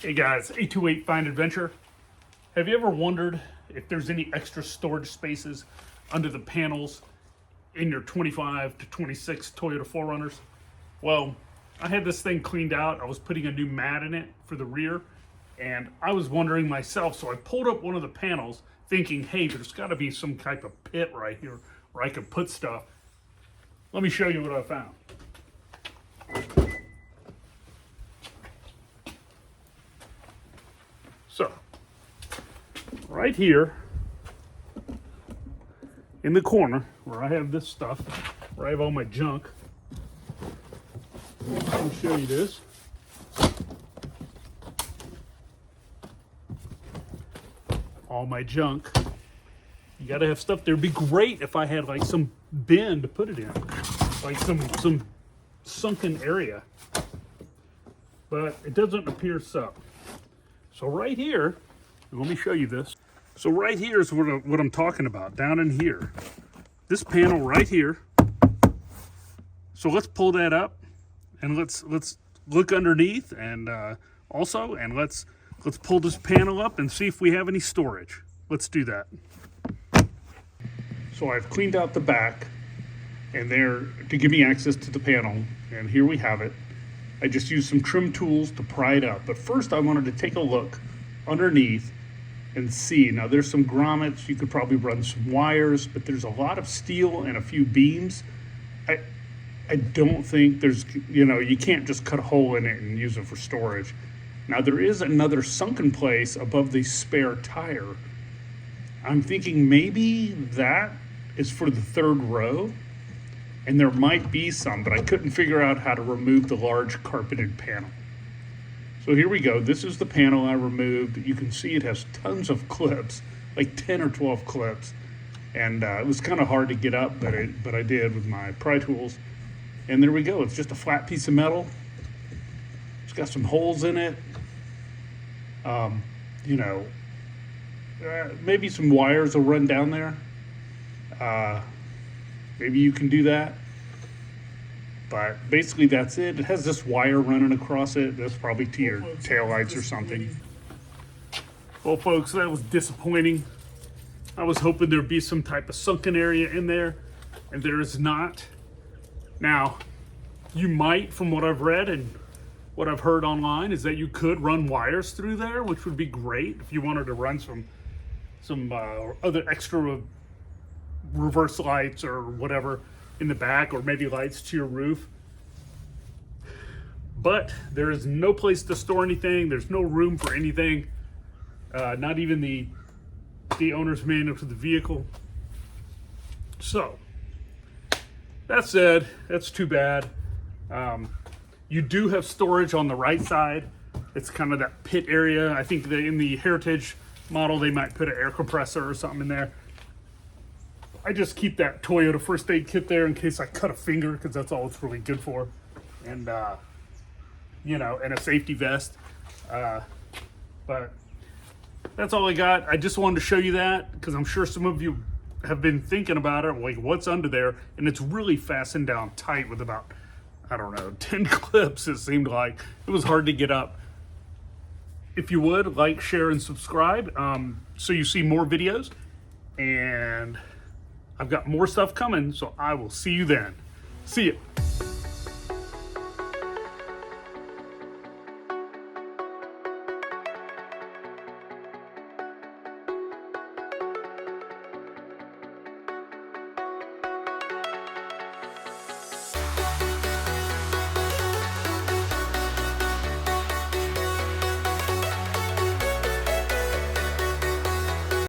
Hey guys, 828 Find Adventure. Have you ever wondered if there's any extra storage spaces under the panels in your 25 to 26 Toyota 4Runners? Well, I had this thing cleaned out. I was putting a new mat in it for the rear, and I was wondering myself, so I pulled up one of the panels thinking, hey, there's got to be some type of pit right here where I could put stuff. Let me show you what I found. So, right here in the corner where I have this stuff, where I have all my junk, let me show you this. All my junk. You gotta have stuff there. It'd be great if I had like some bin to put it in, like some sunken area, but it doesn't appear so. So right here, let me show you this. So right here is what I'm talking about, down in here. This panel right here. So let's pull that up and let's look underneath, and let's pull this panel up and see if we have any storage. Let's do that. So I've cleaned out the back and there to give me access to the panel, and here we have it. I just used some trim tools to pry it up. But first I wanted to take a look underneath and see. Now there's some grommets, you could probably run some wires, but there's a lot of steel and a few beams. I don't think there's, you can't just cut a hole in it and use it for storage. Now there is another sunken place above the spare tire. I'm thinking maybe that is for the third row. And there might be some, but I couldn't figure out how to remove the large carpeted panel. So here we go. This is the panel I removed. You can see it has tons of clips, like 10 or 12 clips. And it was kind of hard to get up, but I did with my pry tools. And there we go. It's just a flat piece of metal. It's got some holes in it. Maybe some wires will run down there. Maybe you can do that. But basically that's it. It has this wire running across it. That's probably to your taillights or something. Well, folks, that was disappointing. I was hoping there'd be some type of sunken area in there, and there is not. Now, you might, from what I've read and what I've heard online, is that you could run wires through there, which would be great if you wanted to run some other extra reverse lights or whatever in the back, or maybe lights to your roof. But there is no place to store anything. There's no room for anything, not even the owner's manual to the vehicle. So that said, that's too bad. You do have storage on the right side. It's kind of that pit area. I think that in the Heritage model they might put an air compressor or something in there. I just keep that Toyota first aid kit there in case I cut a finger, because that's all it's really good for. And, and a safety vest. But that's all I got. I just wanted to show you that because I'm sure some of you have been thinking about it, like what's under there. And it's really fastened down tight with about, 10 clips, it seemed like. It was hard to get up. If you would, like, share, and subscribe so you see more videos. And I've got more stuff coming, so I will see you then. See ya.